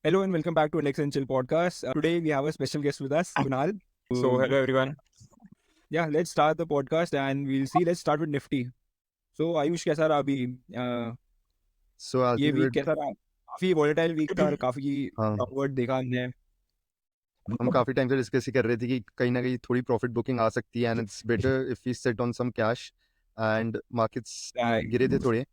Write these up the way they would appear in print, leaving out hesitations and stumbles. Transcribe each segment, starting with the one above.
Hello and welcome back to Index and Chill podcast. Today we have a special guest with us, Kunal. So hello everyone. Yeah, let's start the podcast and we'll see. Let's start with Nifty. So Ayush, कैसा रहा अभी So I ये think week कैसा रहा? काफी volatile week था और काफी हाँ डाउनवर्ड देखा हमने. हम काफी टाइम से डिस्कस ही कर रहे थे कि कहीं ना कहीं थोड़ी प्रॉफिट बुकिंग आ सकती है and it's better if we sit on some cash and markets Right. गिरे थे थोड़े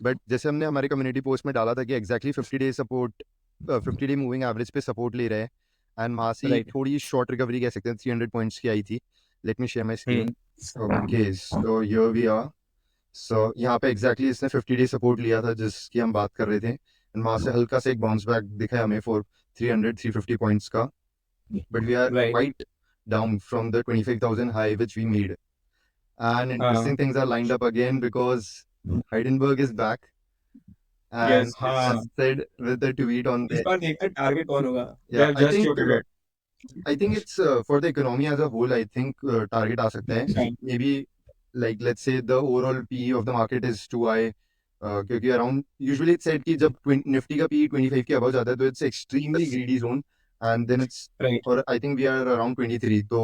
बट जैसे हमने हमारे कम्युनिटी पोस्ट में डाला था कि exactly 50 day support 50 day moving average पे सपोर्ट ले रहे हैं एंड वहाँ से Right. थोड़ी शॉर्ट रिकवरी कह सकते हैं 300 पॉइंट्स की आई थी. Let me share my screen. Hmm. Okay so here we are. So यहाँ पे एग्जैक्टली इसने 50 डे सपोर्ट लिया था जिसकी हम बात कर रहे थे एंड वहाँ से हल्का से एक बाउंस बैक दिखा हमें फॉर 300-350 पॉइंट्स का. But we are Right. quite down from the 25,000 high which we made. And interesting things are lined up again because Heidenberg is back. And Yes, as said with the tweet on इस there. बार देखते हैं target कौन होगा. they Yeah, have just shooted it. I think it's for the economy as a whole. I think target आ सकता है. Right. Maybe like let's say the overall PE of the market is too high. क्योंकि around usually it's said कि जब Nifty का PE 25 के above जाता है तो it's extremely greedy zone and then it's Right. और I think we are around 23 तो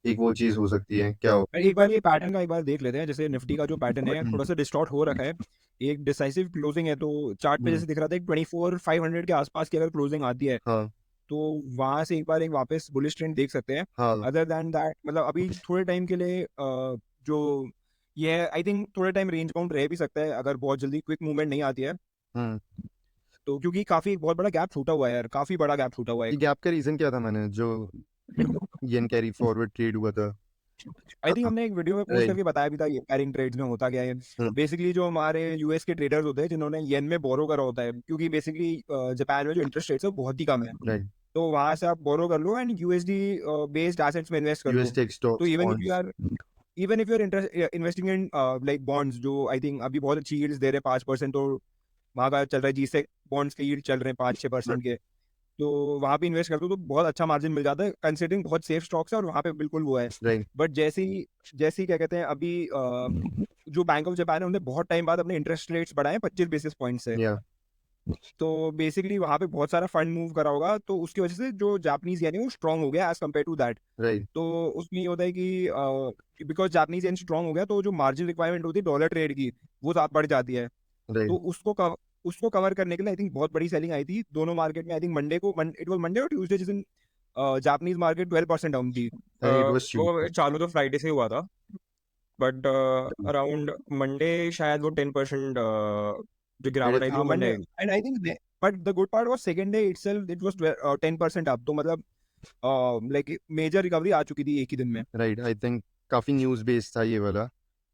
एक वो चीज हो सकती है. क्या हो एक बार ये पैटर्न का एक बार देख लेते हैं. जैसे निफ्टी का जो पैटर्न है थोड़ा सा डिस्टॉर्ट हो रखा है. एक डिसाइसिव क्लोजिंग है तो चार्ट पे जैसे दिख रहा था 24,500 के आसपास की अगर क्लोजिंग आती है हाँ तो वहां से एक बार एक वापस बुलिश ट्रेंड देख सकते हैं. हाँ अदर दैन दैट मतलब अभी थोड़े टाइम के लिए जो ये है आई थिंक थोड़े टाइम रेंज बाउंड रह भी सकता है अगर बहुत जल्दी क्विक मूवमेंट नहीं आती है. तो क्योंकि काफी बहुत बड़ा गैप छूटा हुआ है यार. काफी बड़ा गैप छूटा हुआ है. ये गैप का रीजन क्या था मैंने जो येन कैरी फॉरवर्ड ट्रेड हुआ था. आई थिंक हमने एक वीडियो में पोस्ट Right. करके बताया भी था ये पैरिंग ट्रेड्स में होता क्या है. हाँ. बेसिकली जो हमारे यूएस के ट्रेडर्स होते हैं जिन्होंने येन में बोरो करा होता है क्योंकि बेसिकली जापान में जो इंटरेस्ट रेट्स है वो बहुत ही कम है. Right. तो वहां से आप बोरो कर लो एंड यूएसडी बेस्ड एसेट्स में इन्वेस्ट कर लो. US tech stocks, तो bonds. Even if you are investing in like bonds जो आई थिंक अभी बहुत अच्छी यील्ड्स दे रहे हैं 5%. तो वहाँ का चल रहा है जीसे बॉन्ड्स के यील्ड चल रहे हैं 5-6% के. तो वहाँ पे इन्वेस्ट करते हो तो बहुत अच्छा मार्जिन मिल जाता है कंसिडरिंग बहुत सेफ स्टॉक्स है और वहाँ पे बिल्कुल वो है. Right. बट जैसी क्या कहते हैं अभी जो बैंक ऑफ जापान है उन्होंने बहुत टाइम बाद अपने इंटरेस्ट रेट्स बढ़ाए 25 बेसिस पॉइंट से. Yeah. तो बेसिकली वहाँ पे बहुत सारा फंड मूव करा होगा तो उसकी वजह से जो जापानीज यानी वो स्ट्रांग हो गया as compare to that. Right. तो उसमें ये होता है कि बिकॉज जापानीज येन स्ट्रांग हो गया तो जो मार्जिन रिक्वायरमेंट होती है डॉलर ट्रेड की वो ज्यादा बढ़ जाती है. Right. तो उसको कवर करने के लिए आई थिंक बहुत बड़ी सेलिंग आई थी दोनों मार्केट में. आई थिंक मंडे को इट वाज मंडे और ट्यूसडे जिस दिन जापानीज मार्केट 12% डाउन थी. It was वो cheap. चालू तो फ्राइडे से हुआ था बट अराउंड मंडे शायद वो 10% जो गिरावट आई थी वो Monday. And I think but the good part was second day itself it was 10% up. तो मतलब लाइक मेजर रिकवरी आ चुकी थी एक ही दिन में. Right. I think काफी न्यूज बेस्ड था ये वाला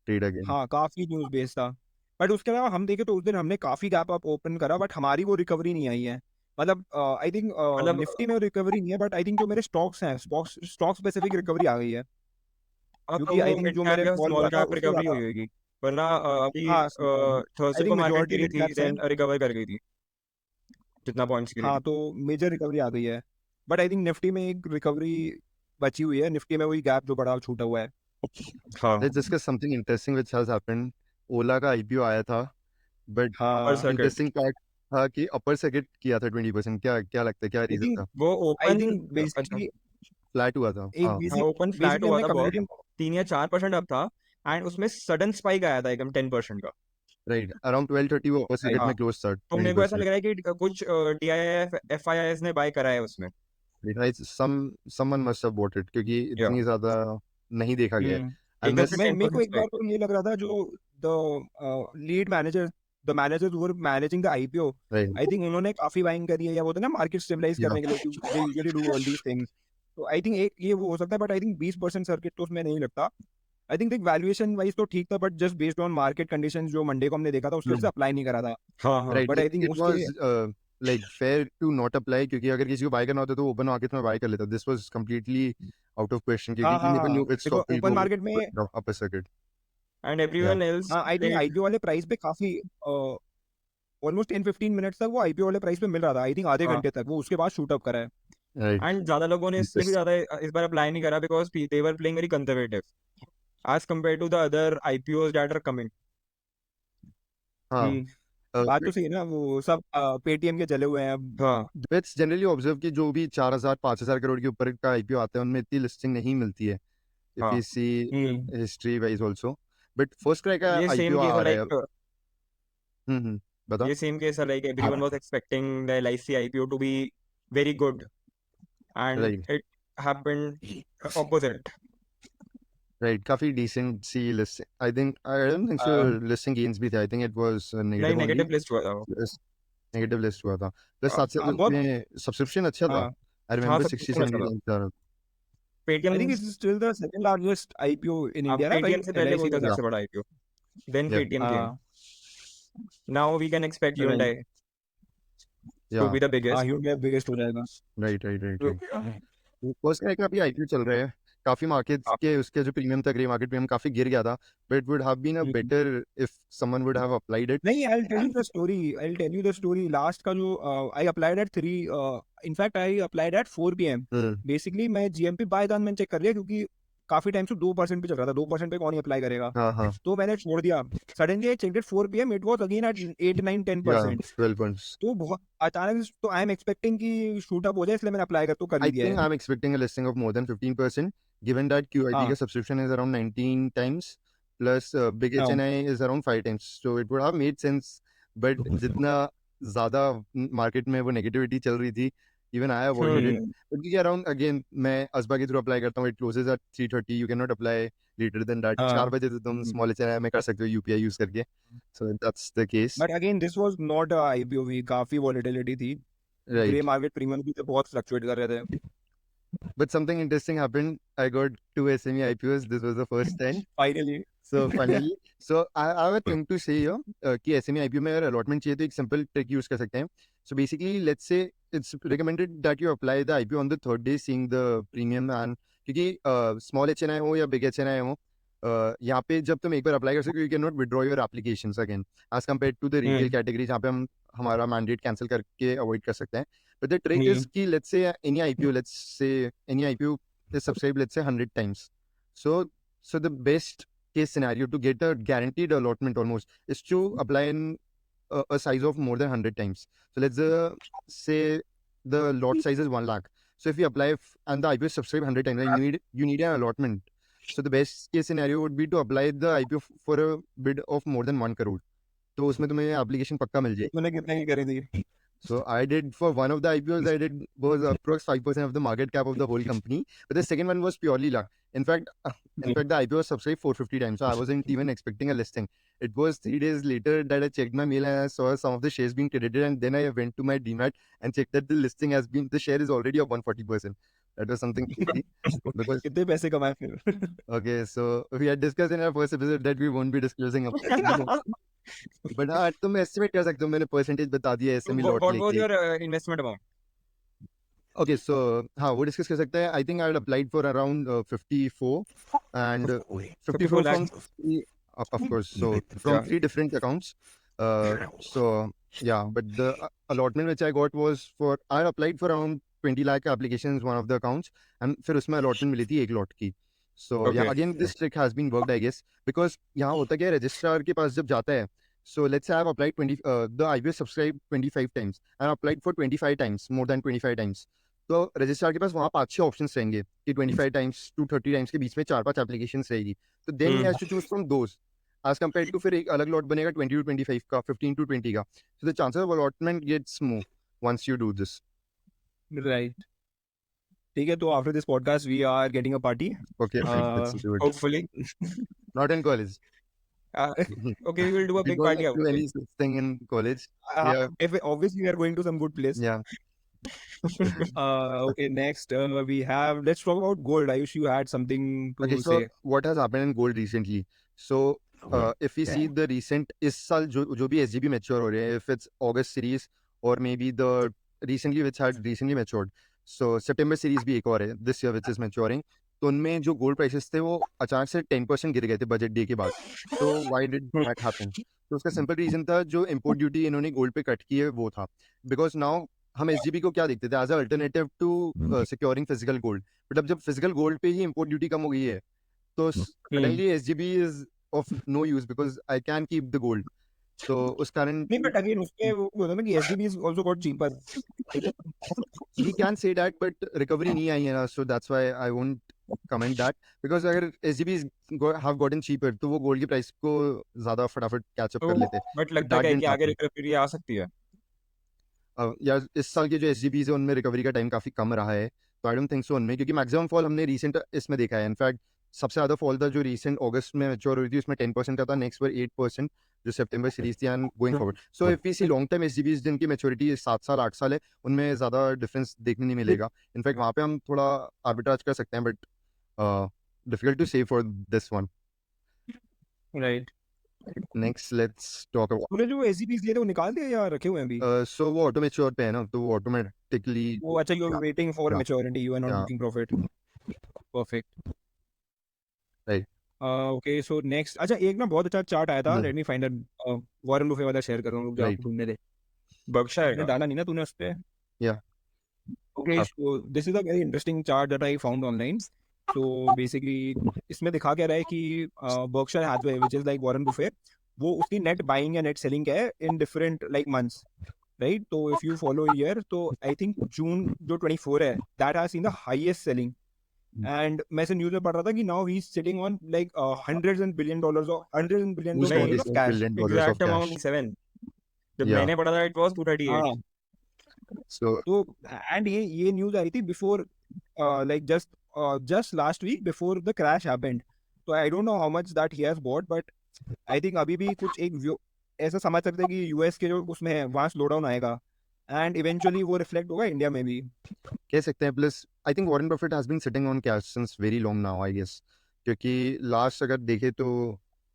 ट्रेड अगेन. हाँ काफी न्यूज बेस्ड था. बट उसके अलावा हम देखे तो उस दिन हमने काफी गैप अप ओपन करा बट हमारी वो रिकवरी नहीं आई है. मतलब आई थिंक मतलब निफ्टी में रिकवरी नहीं है बट आई थिंक जो मेरे स्टॉक्स हैं स्टॉक स्पेसिफिक रिकवरी आ गई है. क्योंकि आई थिंक जो मेरे स्मॉल कैप रिकवरी हुई होगी वरना अभी हाँ, थर्सडे think को मार्केट majority गिरी थी mid-caps देन रिकवर कर गई थी जितना पॉइंट्स गिरी हाँ थी. तो मेजर रिकवरी आ गई है. बट आई थिंक निफ्टी में एक रिकवरी बची हुई है. निफ्टी में वही गैप जो बड़ा छूटा हुआ है. हाँ Let's discuss something interesting which has happened. ओला का IPO आया था बट हाँ इंटरेस्टिंग पार्ट था कि अपर सर्किट किया था 20%. क्या लगता है क्या रीजन think- था? वो I open think basically flat हुआ था. एक हाँ. basic- ओपन फ्लैट basically हुआ हमने था बहुत community 3 या 4% अप था एंड उसमें सडन स्पाइक आया था एकदम 10% का. राइट. अराउंड 12:30 वो अपर सर्किट हाँ. में क्लोज था. तो मेरे को ऐसा 20%. लग रहा है कि कुछ DIF FIIs ने बाय करा है उसमें. Right. Someone must have bought it क्योंकि इतनी ज्यादा नहीं देखा गया है. एकदम Unless- से मेरे को 10% एक बार तो ये लग रहा था जो the lead manager the managers who were managing the IPO Right. I think उन्होंने काफी बाइंग करी है या वो होता है ना मार्केट स्टेबलाइज Yeah. करने के लिए they usually do all these things. तो आई थिंक एक ये वो हो सकता है बट आई थिंक 20% सर्किट तो उसमें नहीं लगता. आई थिंक वैल्यूएशन वाइज तो ठीक था but just based on market conditions जो मंडे को हमने देखा था उसके वजह से अप्लाई नहीं करा था. हाँ हाँ Right. But I think it was like fair to not apply क्योंकि अगर किसी को बाय करना होता तो ओपन मार्केट में बाय कर लेता. This was completely out of question क्योंकि हाँ, you never हाँ, knew which देखो stock will open go market में upper circuit. And everyone else हाँ आई थिंक आईपीओ वाले प्राइस पे काफी ऑलमोस्ट 10-15 मिनट्स तक वो आईपीओ वाले प्राइस पे मिल रहा था. आई थिंक आधे हाँ. घंटे तक वो उसके बाद शूट अप करा है. Right. एंड ज्यादा लोगों ने इसलिए भी ज्यादा इस बार अप्लाई नहीं करा because they were playing very conservative as compare to the other IPOs that are coming. हाँ. बात तो सही है ना, वो सब पेटीएम के चले हुए हैं अब। हाँ इट्स जनरली ऑब्जर्व कि जो भी 4,000-5,000 करोड़ के ऊपर का आईपीओ आता है उनमें इतनी लिस्टिंग नहीं मिलती है, इफ हाँ you see hmm history wise also. But FirstCry का ये आईपीओ सेम केस आ है रहा है। लाइक बताओ। ये सेम केस है like everyone was expecting the LIC IPO to be very good and right it happened opposite. Right, काफी decent सी list. I don't think so listing gains भी थे, आई थिंक इट वाज नहीं negative only. Negative list हुआ था वो। Negative list हुआ था, प्लस साथ साथ बहुत उसमें सब्सक्रिप्शन अच्छा था। हाँ, आई हाँ रिमेंबर सब 60 कुछ अच्छा 70 था। टाइम्स था। I Paytm think it's still the second largest IPO in अब इंडिया ना भाई, पेटीएम से पहले एलआईसी वही था का। सबसे बड़ा IPO, then या पेटीएम came. हाँ Now we can expect right, Hyundai या to be the हाँ biggest. ह्यूंडई बिगेस्ट हो जाएगा। Right right right. First cry का अभी आईपीओ चल रहा है, काफी मार्केट्स हाँ, के उसके जो प्रीमियम था, ग्रे मार्केट प्रीमियम काफी गिर गया था, but it would have been a hmm. Better if someone would have applied it. नहीं, I tell you the story last का जो I applied at 3, in fact I applied at 4 PM। Basically मैं GMP by chance मैंने check कर लिया, क्योंकि काफी time से 2% पे चल रहा था, 2% पे कौन ही अप्लाई करेगा, हाँ हाँ, तो मैंने छोड़ दिया। Suddenly I checked at 4 PM, it was again at 8 9 या 10%। 12 पॉइंट्स। तो बहुत अचानक से, तो आई एम एक्सपेक्टिंग कि शूट अप हो जाए, इसलिए मैंने अप्लाई कर I ही दिया think है। I'm expecting a listing of more than 15%, given that QIT हाँ का subscription is around 19 times, plus big हाँ HNI is around 5 times. So it would have made sense. But जितना ज़्यादा मार्केट में वो नेगेटिविटी चल रही थी, even I avoided it. Hmm But क्योंकि around again मैं असबा के थ्रू अप्लाई करता हूँ, it closes at 3:30. You cannot apply later than that. हाँ 4 बजे तो तुम small HNI में कर सकते हो UPI यूज करके. So that's the case. But again this was not IPO भी, काफी वॉलेटिलिटी थी, ग्रे Right. मार्केट प्रीमियम भी तो बहुत फ्लक्चुएट कर रहे थे। But something interesting happened. I got 2 SME IPOs. This was the first time. Finally So finally, so I have a thing to say here कि SME IPO में अगर allotment चाहिए तो एक simple trick use कर सकते हैं. So basically, let's say it's recommended that you apply the IPO on the third day, seeing the premium and क्योंकि small HNI हो या big HNI हो, यहाँ पे जब तुम एक बार अप्लाई कर सकते हो, you cannot withdraw your applications again as compared to the retail category जहाँ पे हम हमारा mandate cancel करके avoid कर सकते हैं. But the trick is कि let's say any IPO is subscribed let's say 100 times. So the best case scenario to get a guaranteed allotment almost is to apply in a size of more than 100 times. So let's say the lot size is 1 lakh. So if you apply and the IPO is subscribed 100 times, then you need an allotment. So the best case scenario would be to apply the IPO for a bid of more than 1 crore. तो उसमें तुम्हें application पक्का मिल जाए. तूने कितने की करी थी? So I did for one of the IPOs, I did was approx 5% of the market cap of the whole company. But the second one was purely luck. In fact, the IPO was subscribed 450 times. So I wasn't even expecting a listing. It was 3 days later that I checked my mail and I saw some of the shares being credited. And then I went to my Demat and checked that the listing has been, the share is already up 140%. That was something crazy. Because, कितने पैसे कमाए फिर? okay, so we had discussed in our first episode that we won't be disclosing. But हाँ, तुम estimate कर सकते हो, मैंने percentage बता दिया SME lot what was लेके. your investment amount? Okay, so हाँ वो डिस्कस कर सकते हैं. I think I had applied for around 54 and 54 54 from lakhs. three, of course, so from Yeah. 3 different accounts. So yeah, but the allotment which I got was for, I applied for around 20 lakh applications one of the accounts and फिर उसमें allotment मिली थी 1 lot की. So yeah, Okay. again this trick has been worked I guess, because यहाँ होता क्या है, registrar के पास जब जाता है, so let's say I have applied 20, the IPO subscribed 25 times and applied for 25 times, more than 25 times. तो रजिस्ट्रार के पास वहाँ 5-6 ऑप्शंस रहेंगे कि 25 टाइम्स टू 30 टाइम्स के बीच में 4-5 एप्लीकेशंस रहेगी. तो then he has to choose from those as compared to फिर एक अलग लॉट बनेगा 20 to 25 का, 15 to 20 का. So the chances of allotment gets more once you do this. Right, ठीक है, तो after this podcast we are getting a party. Okay, let's do it. Hopefully. Not in college. Okay, we will do a We big don't party do outside. any such thing in college. Yeah. If obviously we are going to some good place. Yeah. Okay, next we have, let's talk about gold. Ayush, you had something to Okay, so say. what has happened in gold recently? So if we see the recent इस साल जो भी SGB mature हो रहे हैं, if it's August series or maybe the recently which had recently matured, so September series भी एक और है this year which is maturing, तो उनमें जो गोल्ड प्राइसेस थे वो अचानक से 10% गिर गए थे बजट डे के बाद. तो व्हाई डिड दैट हैपन? तो उसका सिंपल रीजन था, जो इंपोर्ट ड्यूटी इन्होंने गोल्ड पे कट की है वो था. बिकॉज नाउ हम SGB को क्या देखते थे as a alternative to securing physical gold, but अब जब फिजिकल गोल्ड पे ही इंपोर्ट ड्यूटी कम हो गई है तो suddenly SGB is of no use because I can keep the gold. तो उस कारण नहीं बट अगेन उसके वो होता है ना कि SGBs also got cheaper. we can say that, but recovery नहीं आई है ना, so that's why I won't comment that, because अगर SGBs have gotten cheaper तो वो गोल्ड की प्राइस को ज़्यादा फटाफट कैचअप कर तो लेते, बट but लगता that है कि didn't आगे happen. रिकवरी आ सकती है? यार इस साल के जो SGBs है उनमें रिकवरी का टाइम काफ़ी कम रहा है, तो आई डोंट थिंक सो उनमें, क्योंकि मैक्सिमम फॉल हमने रिसेंट इसमें देखा है. इनफैक्ट सबसे ज़्यादा फॉल था जो रिसेंट अगस्त में मैच्योर हुई थी, उसमें 10% का था, नेक्स्ट ईयर 8% जो सितंबर सीरीज थी, and going forward. So if we see long term SGBs जिनकी मैच्योरिटी 7 साल 8 साल है, उनमें ज़्यादा डिफरेंस देखने नहीं मिलेगा. इनफैक्ट वहाँ पे हम थोड़ा आर्बिट्राज कर सकते हैं, बट डिफिकल्ट टू से for this one. Right. Next let's talk about, तूने जो SGBs लिए थे वो निकाल दिए या रखे हुए हैं अभी? सो वो ऑटो मैच्योर पे है ना, तो वो ऑटोमेटिकली वो अच्छा, you are waiting for Yeah. maturity, you are not Yeah. booking profit. Perfect. Right. Okay, so next अच्छा एक ना बहुत अच्छा चार्ट आया था, No. let me find that Warren Buffett वाला शेयर कर रहा हूँ, रुक जा Right. ढूंढने दे. बर्कशायर मैंने का? डाला नहीं ना तूने उस पे. Yeah. Okay, Up. so this is a very interesting chart that I found online. So basically इसमें दिखा क्या रहा है कि Berkshire Hathaway, which is like Warren Buffett, वो उसकी net buying या net selling क्या है in different like months, right? तो if you follow year, तो I think June जो 24 है, that has seen the highest selling. And मैं से न्यूज़ में पढ़ रहा था कि now he's sitting on like hundreds and billion dollars Who's got of this cash. $1 billion of exact cash? Amount 7. जब Yeah. मैंने पढ़ा था इट वाज 238. हाँ So तो and ये न्यूज़ आई थी before like just last week before the crash happened. So I don't know how much that he has bought, but I think अभी भी कुछ एक ऐसा समझ सकते हैं कि US के जो उसमें है वहाँ स्लो डाउन आएगा and eventually वो रिफ्लेक्ट होगा इंडिया में भी. कह सकते हैं. Plus I think Warren Buffett has been sitting on cash since very long now, I guess, क्योंकि लास्ट अगर देखे तो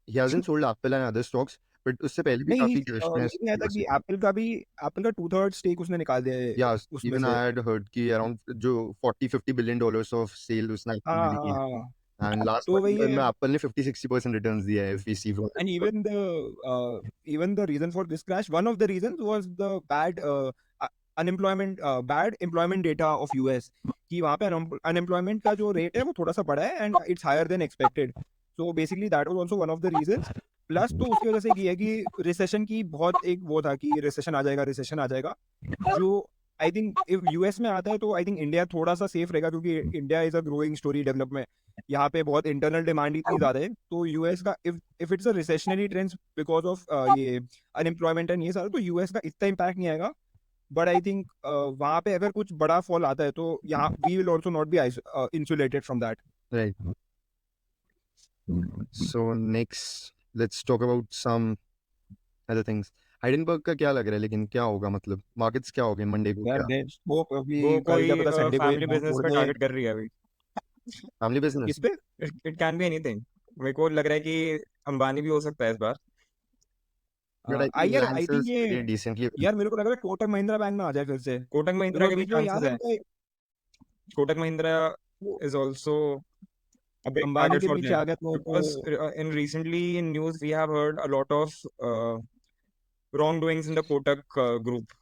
he hasn't sold Apple and other stocks, but उससे पहले भी नहीं काफी ये कैशनेस नहीं आता कि एप्पल का 2/3 स्टेक उसने निकाल दिया है या उसमें इवन से. आई हैड हर्ड कि अराउंड जो 40-50 बिलियन डॉलर्स ऑफ सेल उसने हाँ मिली हाँ है, हाँ एंड लास्ट तो वही क्वार्टर है. में एप्पल ने 50-60% रिटर्न्स दिया है, if we see And even the reason for this crash, one of the reasons was the bad employment data of US, कि वहाँ पे unemployment का जो rate है वो थोड़ा सा बढ़ा है and it's higher than expected. So basically that was also one of the reasons. Plus तो उसकी वजह से ये है कि recession की बहुत एक वो था कि recession आ जाएगा, जो I think if US में आता है तो I think इंडिया थोड़ा सा सेफ रहेगा, क्योंकि India is a growing story development. यहाँ पे बहुत इंटरनल डिमांड इतनी ज्यादा है, तो यूएस का if it's a recessionary trends because of ये अनएम्प्लॉयमेंट एंड ये सारा, तो यूएस का इतना इम्पैक्ट नहीं आएगा. बट आई थिंक वहाँ पे अगर कुछ बड़ा फॉल आता है तो यहाँ we will also not be insulated from that. Right. So next let's talk about some other things. Hindenburg का क्या लग रहा है, लेकिन क्या होगा, मतलब मार्केट्स क्या हो गए मंडे को? यार क्या वो अभी वो कल क्या कोई पता संडे को फैमिली एक बिजनेस तोड़ पे दे. टारगेट कर रही है अभी. Family business? किस पे? It can be anything. मेरे को लग रहा है कि अंबानी भी हो सकता है इस बार. बट आई थिंक यार आई रिलायंस थिंक इज ये वेरी डिसेंटली. यार मेरे को लग रहा है कोटक महिंद्रा बैंक में आ जाए फिर से. कोटक महिंद्रा के भी बीच में याद चांसेस है है. Kotak Mahindra is also a big Ambani target के for पीछे them आ गया तो because in recently in news we have heard a lot of wrongdoings in the Kotak group.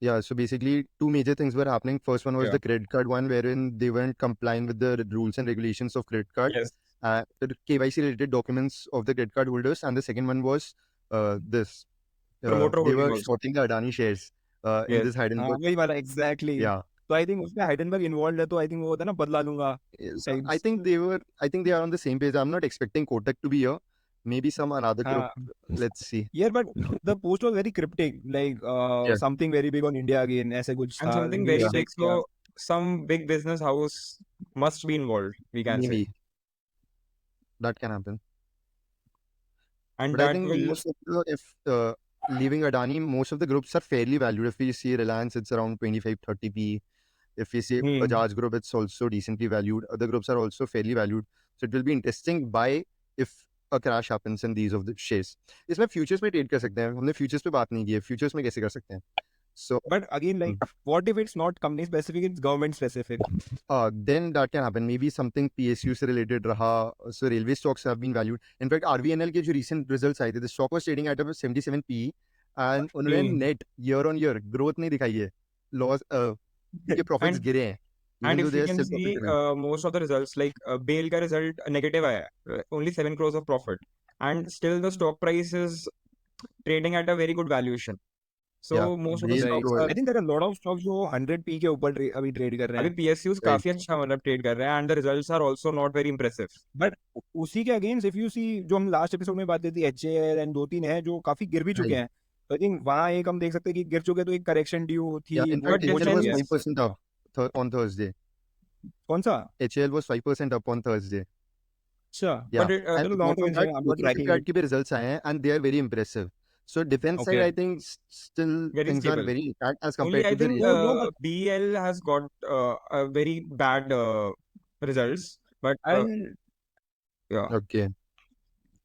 Yeah, so basically two major things were happening. First one was Yeah. the credit card one, wherein they weren't complying with the rules and regulations of credit card, Yes. the KYC related documents of the credit card holders, and the second one was this. Promoter They holding were also. shorting the Adani shares in Yes. this Heidelberg. वही वाला exactly. Yeah. तो I think उसमें हाइडेनबर्ग involve है, तो I think वो होता है ना बदला लूंगा. So I think they are on the same page. I'm not expecting Kotak to be here. Maybe some another group. Let's see. Yeah, but the post was very cryptic, like Yeah. something very big on India again, ऐसे कुछ And था, something like, very Yeah. big, so some big business house must be involved, we can Maybe say. that can happen. And But I that think will most of if leaving Adani, most of the groups are fairly valued. If we see Reliance, it's around 25-30 P. If we see Bajaj Group, it's also decently valued. Other groups are also fairly valued. So it will be interesting buy if a crash happens in these of the shares. इसमें futures में trade कर सकते हैं. हमने futures पे बात नहीं की है. Futures में कैसे कर सकते हैं? So but again, like, what if it's not company specific, it's government specific? then that can happen. Maybe something PSU से related रहा. So railway stocks have been valued. In fact, RVNL के जो recent results आए थे, the stock was trading at about 77 PE, and उन्होंने net year on year growth नहीं दिखाई है. Loss के profits And- गिरे हैं. and Even if though you they are can still see profitable. most of the results, like BAIL का result negative आया है, only 7 crores of profit, and still the stock price is trading at a very good valuation. So Yeah, most of the these stocks were- are I think there are a lot of stocks जो 100p के ऊपर अभी trade कर रहे अभी हैं PSUs Right. काफी अच्छा मतलब ट्रेड कर रहे हैं, and the results are also not very impressive. But उसी के अगेंस्ट इफ यू सी जो हम लास्ट एपिसोड में बात की थी HAL एंड 2-3 है जो काफी गिर भी चुके Right. हैं तो आई थिंक वहाँ एक हम देख सकते हैं कि गिर चुके तो एक करेक्शन ड्यू थी Yeah, in वो fact, वो HL चल was गया 5% up on Thursday. कौन सा HL was 5% up on Thursday. अच्छा Yeah, But and चलो apart long from term that, I'm not Kochi tracking Shipyard it के भी results आए हैं and they are very impressive. So defense side, okay I think still very things are stable. very intact as Only compared I to the think no no but BL has got a very bad results. But and yeah, Okay,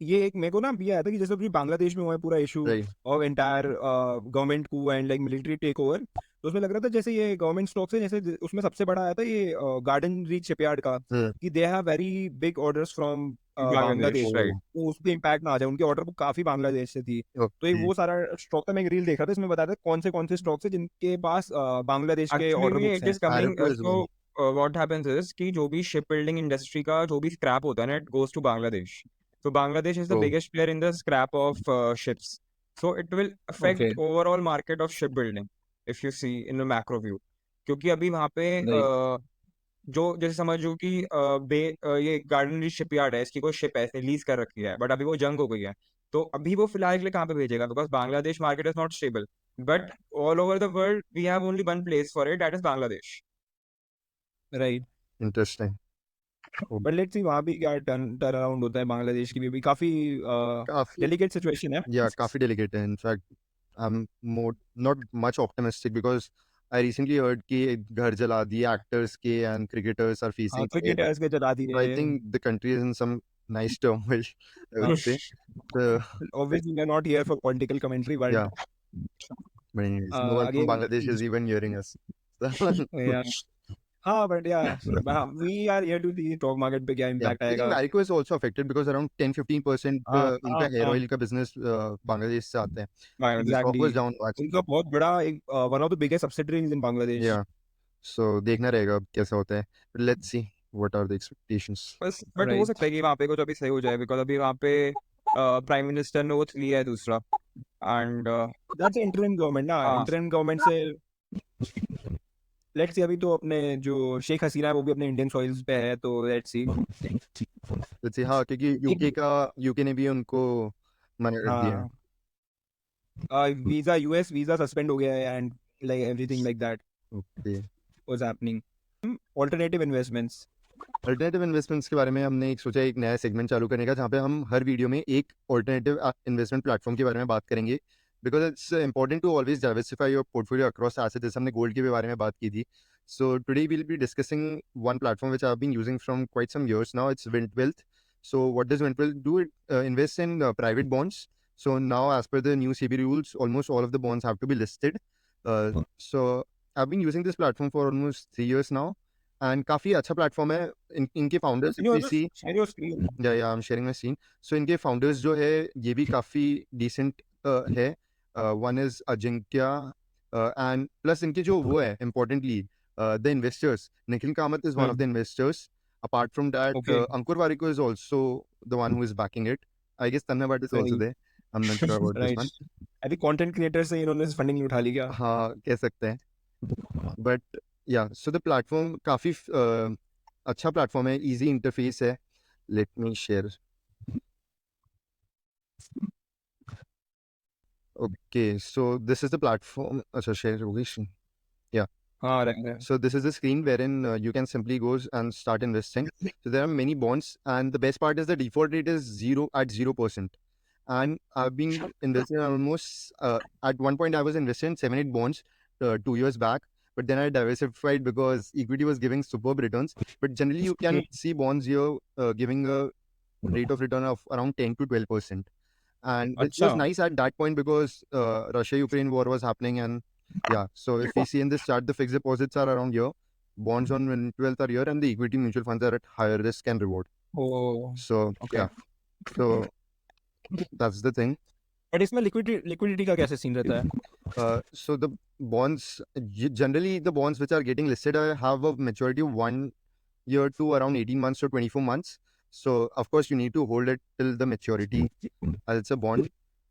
ये एक मेरे को ना भी आया था कि जैसे अभी बांग्लादेश में हुआ है पूरा issue right. Of entire government coup and like military take over तो उसमें लग रहा था जैसे ये गवर्नमेंट स्टॉक्स है जैसे उसमें सबसे बड़ा आया था ये गार्डन रीच शिपयार्ड का Hmm. कि they have very big orders from Bangladesh, Bangladesh right? तो उस पर इम्पैक्ट ना आ जाए उनके ऑर्डर बुक काफी बांग्लादेश से थी तो एक Okay. वो सारा स्टॉक का मैं एक रील देख रहा था इसमें बताया था कौन से स्टॉक्स है जिनके पास बांग्लादेश के ऑर्डर Actually, बुक्स it हैं is coming. Aramco as well. So what happens is कि जो भी ship building industry का जो भी scrap होता है ना, it goes to Bangladesh. So Bangladesh is the Oh, biggest player in the scrap of ships. So it will affect okay overall market of shipbuilding if you see in the macro view. क्योंकि अभी वहाँ पे right जो जैसे समझो कि ये garden reach shipyard है, इसकी कोई शिप ऐसे लीज कर रखी है, बट अभी वो जंग हो गई है, तो अभी वो फिलहाल के लिए कहाँ पे भेजेगा? Because Bangladesh market is not stable, but all over the world we have only one place for it, that is Bangladesh. Right interesting. Oh, but let's see वहाँ भी क्या टर्न अराउंड होता है बांग्लादेश की भी काफी काफी डेलिकेट सिचुएशन है Yeah, काफी delicate है. In fact, I'm more not much optimistic because I recently heard कि घर जला दिए actors के and cricketers are हाँ facing same. क्रिकेटर्स के जला So I दिए think the country is in some nice turmoil, I would say. So obviously we are not here for political commentary but yeah, but anyways, no one from again Bangladesh is even hearing us. So, yeah हाँ but yeah we are here to see stock market पे क्या yeah, impact I think आएगा Marico is also affected because around 10-15% हाँ इनका hair हाँ oil का business Bangladesh से आता है. Bangladesh. The stock exactly was down actually. उनका बहुत बड़ा एक one of the biggest subsidiaries in Bangladesh Yeah, so देखना रहेगा अब कैसा होता है. But let's see what are the expectations. बस बट हो right सकता है कि वहाँ पे कुछ अभी सही हो जाए, बिकॉज अभी वहाँ पे प्राइम मिनिस्टर ने वो लिया है दूसरा, एंड that's interim government ना हाँ interim government से लेट्स सी अभी तो अपने जो शेख हसीना है वो भी अपने इंडियन सॉइल्स पे है तो लेट्स सी Let's see. हाँ, क्योंकि यूके ने भी उनको मना कर दिया है. हाँ वीजा यूएस वीजा सस्पेंड हो गया है and like everything like that Okay. Was happening alternative investments alternative investments के बारे में हमने सोचा एक नया सेगमेंट चालू करने का जहाँ पे हम हर वीडियो में एक ऑल्टरनेटिव इन्वेस्टमेंट प्लेटफॉर्म के बारे में बात करेंगे because it's important to always diversify your portfolio across asset. जैसे हमने गोल्ड के बारे में बात की थी. So today we will be discussing one platform which I have been using from quite some years now. It's Wint wealth. So what does Wind Wealth do? It invests in private bonds. So now, as per the new SEBI rules, almost all of the bonds have to be listed. So I've been using this platform for almost 3 years now, and काफी अच्छा platform है. इनके founders if we see, share your screen yeah, I'm sharing my screen. So इनके founders जो है ये भी काफी decent है. One is Ajinkya, and plus इनके जो वो है importantly the investors. Nikhil Kamath is one of the investors. Apart from that, Okay. Ankur Warikoo is also the one who is backing it. I guess Tanmay Bhatt is also Right. there. I'm not sure about this right one. I think content creator से इन्होंने funding उठा ली क्या हाँ, कह सकते हैं. But yeah, so the platform काफी अच्छा platform है, easy interface है. Let me share. Okay, so this is the platform. अच्छा, share location. Yeah. हाँ right So this is the screen wherein you can simply go and start investing. So there are many bonds, and the best part is the default rate is 0%. And I've been investing almost at one point I was invested in 7-8 bonds 2 years back, but then I diversified because equity was giving superb returns. But generally you can see bonds here giving a rate of return of around 10 to 12%. And which was अच्छा nice at that point because Russia-Ukraine war was happening. And yeah, so if we see in this chart, the fixed deposits are around here, bonds on 12th are here, and the equity mutual funds are at higher risk and reward. Oh So Okay. yeah, so that's the thing. But इसमें liquidity का कैसे scene रहता है So the bonds, generally the bonds which are getting listed have a maturity of 1 year to around 18 months to 24 months. So of course you need to hold it till the maturity as it's a bond.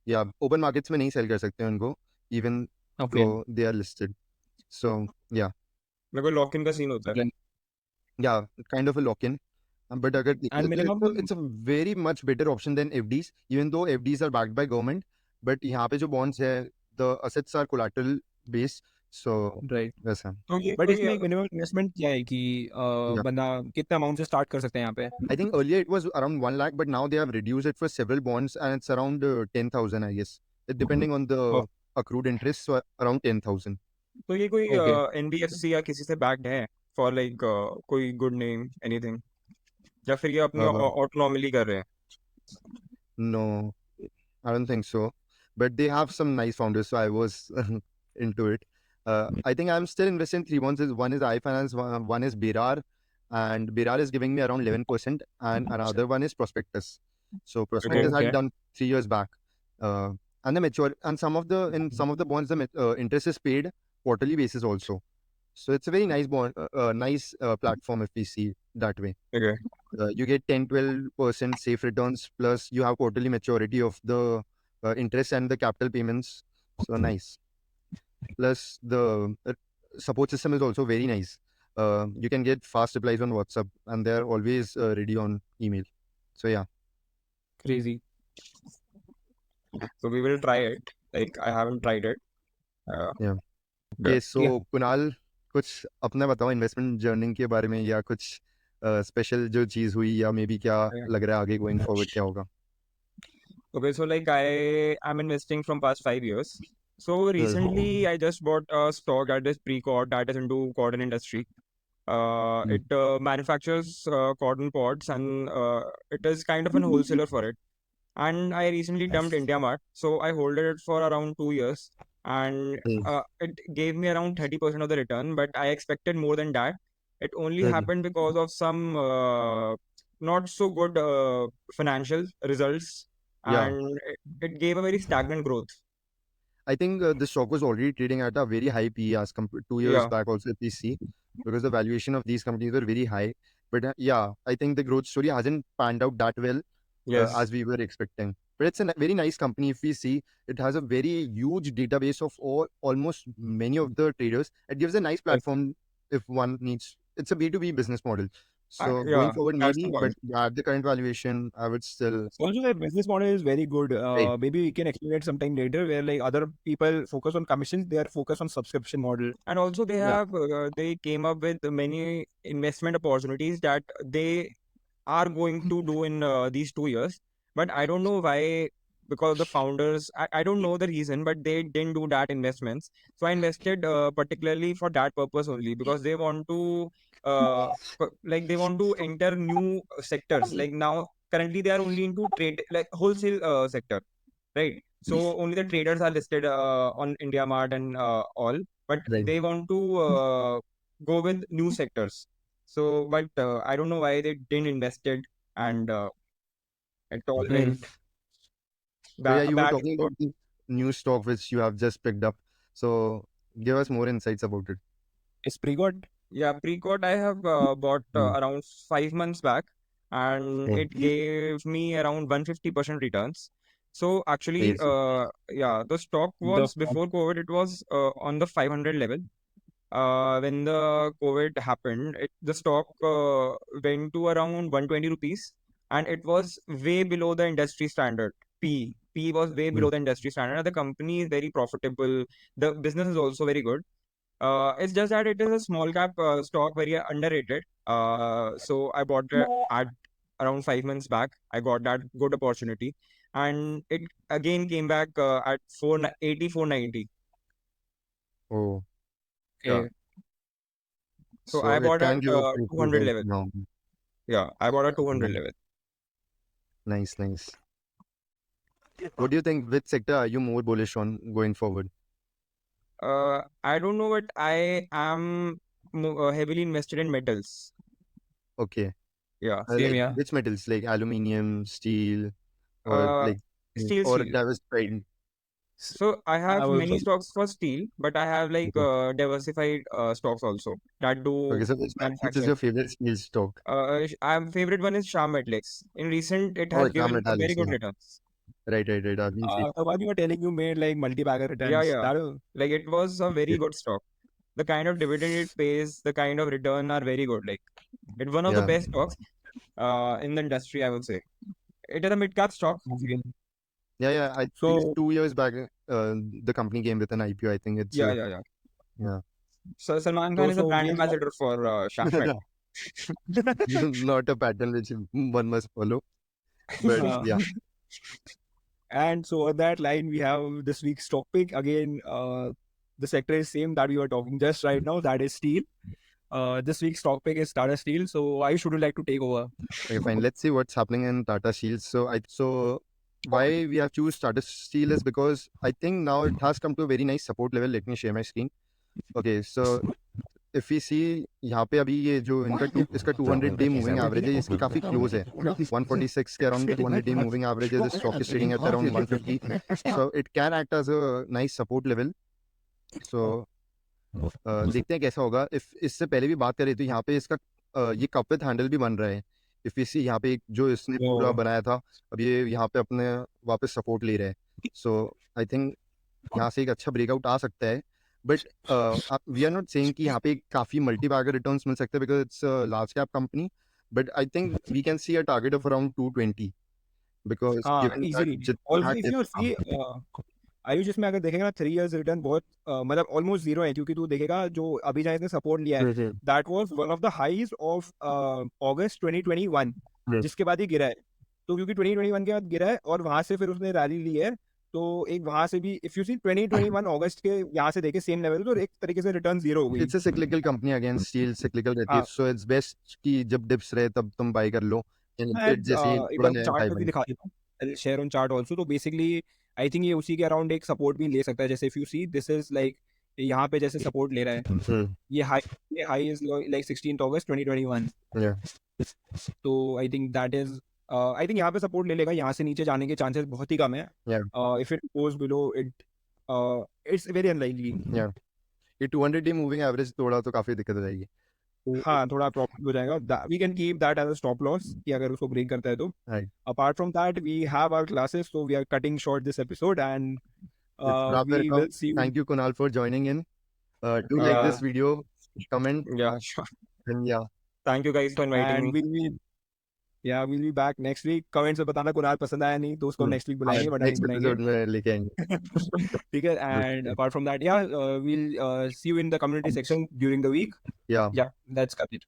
या open markets में नहीं cell कर सकते उनको, even Okay. तो they are listed. सो या मेरे को लॉक इन का सीन होता है. या kind of a lock in. But अगर And minimum it's a very much better option than FDs, even though FDs are backed by government. But यहाँ पे जो bonds है, the assets are collateral based. So right. वैसा. तो ये But कोई इसमें एक minimum investment क्या है कि Yeah. बंदा कितना amount से start कर सकते हैं यहाँ पे? I think earlier it was around 1 lakh, but now they have reduced it for several bonds, and it's around 10,000, I guess. Depending on the Oh. accrued interest, so around 10,000. तो ये कोई Okay. NBFC या किसी से backed है for like कोई good name anything, या फिर ये अपनी autonomously कर रहे हैं? No, I don't think so. But they have some nice founders, so I was into it. I think I'm still invested in 3 bonds. One is iFinance, one is Birar, and Birar is giving me around 11%, and another one is Prospectus. So Prospectus I Okay. had done 3 years back. And the mature and some of the bonds the interest is paid quarterly basis also. So it's a very nice bond, nice platform if we see that way. Okay. You get 10-12% safe returns, plus you have quarterly maturity of the interest and the capital payments. So nice. Plus the support system is also very nice. You can get fast replies on WhatsApp, and they're always ready on email. So yeah. Crazy. So we will try it. Like I haven't tried it. Okay, so Kunal, कुछ अपना बताओ investment journey के बारे में, या कुछ special जो चीज हुई, या मे बी क्या लग रहा है आगे गोइंग फॉरवर्ड क्या होगा? Okay, so like I am investing from past 5 years. So recently I just bought a stock that is Precoat, that is into cotton industry. It manufactures cotton pods, and it is kind of an wholesaler for it. And I recently dumped IndiaMart, so I holded it for around 2 years, and it gave me around 30% of the return. But I expected more than that. It only happened because of some not so good financial results, Yeah. and it gave a very stagnant growth. I think the stock was already trading at a very high PE as compared 2 years Yeah. back also, if we see, because the valuation of these companies were very high. But yeah, I think the growth story hasn't panned out that well Yes. as we were expecting. But it's a very nice company. If we see, it has a very huge database of almost many of the traders. It gives a nice platform if one needs. It's a B2B business model. So yeah, going forward, that's the maybe, but point. at the current valuation, I would still. Also, the business model is very good. Right. Maybe we can explain it sometime later, where like other people focus on commissions, they are focused on subscription model. And also they Yeah. have they came up with many investment opportunities that they are going to do in these 2 years. But I don't know why, because the founders, I don't know the reason, but they didn't do that investments. So I invested particularly for that purpose only, because they want to like they want to enter new sectors. Like now currently they are only into trade, like wholesale sector, right? So only the traders are listed on IndiaMart and all, but Right. they want to go with new sectors. So, but I don't know why they didn't invest it, and it all went So yeah, you were back. talking about the new stock which you have just picked up. So give us more insights about it. It's Precoat. Yeah, Precoat I have bought around 5 months back, and it gave me around 150% returns. So actually, Crazy. yeah, the stock was before COVID, it was on the 500 level. When the COVID happened, the stock went to around 120 rupees, and it was way below the industry standard. P was way below the industry standard. The company is very profitable. The business is also very good. It's just that it is a small cap stock, very underrated. So I bought it at around 5 months back. I got that good opportunity, and it again came back at 480, 490. Oh, Yeah. Okay. So so I it bought can at give a pretty 200 good level. now. Yeah, I bought at 200 level. Nice, nice. What do you think? Which sector are you more bullish on going forward? I don't know, but I am heavily invested in metals. Okay. Yeah. Same Like here. which metals? Like aluminium, steel, or like Steel. or diversified? So I have I was- many stocks for steel, but I have like diversified stocks also that do Okay, so which is manufacturing. your favorite steel stock? My favorite one is Shah Metalics. In recent, it Oh, has Shah given a very Metalics, good yeah. returns. Right. I've been seeing. The one you were telling you made like multi-bagger returns. Yeah. That was, Like it was a very Yeah. good stock. The kind of dividend it pays, the kind of return are very good. Like it's one of the Yeah. best stocks in the industry, I would say. It is a mid-cap stock. Yeah. I think so 2 years back, the company came with an IPO. I think it's Yeah. yeah. So Salman Khan is a so brand we ambassador for Shark Tank. Not a pattern which one must follow. But Uh, yeah. and so on that line, we have this week's topic again. The sector is same that we were talking just right now. That is steel. This week's topic is Tata Steel. So I should like to take over. Okay, fine. Let's see what's happening in Tata Steel. So why we have choose Tata Steel is because I think now it has come to a very nice support level. Let me share my screen. Okay, so if we see यहाँ पे अभी ये जो इसका 200-day moving average है, इसकी काफी close है. 146 के around 200-day moving average है. The stock is trading at around 150. So it can act as a nice support level. So देखते हैं कैसा होगा. If इससे पहले भी बात करें तो यहाँ पे इसका ये कप विथ हैंडल भी बन रहा है. If we see यहाँ पे जो इसने पूरा बनाया था, अब ये यहाँ पे अपने वापस सपोर्ट ले रहा है. So I think यहाँ से एक अच्छा ब्रेकआउट आ सकता है. But we are not saying कि यहाँ पे काफी मल्टी बैगर रिटर्न्स मिल सकते हैं because it's a large cap company. But I think we can see a target of around 220 because given easily. that Also, if you see, Ayush इसमें अगर देखेगा ना 3 years रिटर्न बहुत मतलब ऑलमोस्ट जीरो है क्योंकि तू देखेगा जो अभी जहाँ इसने सपोर्ट लिया है that was one of the highs of अगस्त 2021 जिसके बाद ही गिरा है. तो क्योंकि 2021 के बाद गिरा है और वहां से फिर उसने रैली ली है तो एक वहां से भी इफ यू सी 2021 अगस्त के यहाँ से देखे सेम लेवल तो एक तरीके से रिटर्न जीरो हो गई. It's a cyclical company again steel cyclical रहती है सो इट्स बेस्ट कि जब डिप्स रहे तब तुम बाय कर लो. चार्ट भी दिखा देता हूं शेयर ऑन चार्ट आल्सो. तो बेसिकली आई थिंक ये उसी के अराउंड एक सपोर्ट भी ले सकता है. जैसे if you see this is like यहाँ पे जैसे सपोर्ट ले रहा है ये high is like 16th August 2021. तो I think that is I think यहाँ पे सपोर्ट ले लेगा. यहाँ से नीचे जाने के चांसेस बहुत ही कम है. If it goes below it it's very unlikely. ये 200-day मूविंग एवरेज तोड़ा तो काफी दिक्कत हो जाएगी. हाँ थोड़ा प्रॉब्लम हो जाएगा. We can keep that as a stop loss कि अगर उसको ब्रेक करता है तो. Apart from that we have our classes so we are cutting short this episode and we will see you. Thank you Kunal for joining in. Do like this video, comment. Yeah, sure. And yeah. Thank you guys for inviting me. we'll be back next week. Comments में बताना कुणाल पसंद आया नहीं तो उसको next week बुलाएंगे but next episode में लेके आएंगे. ठीक है. And apart from that we'll see you in the community section during the week. Yeah, that's cut it.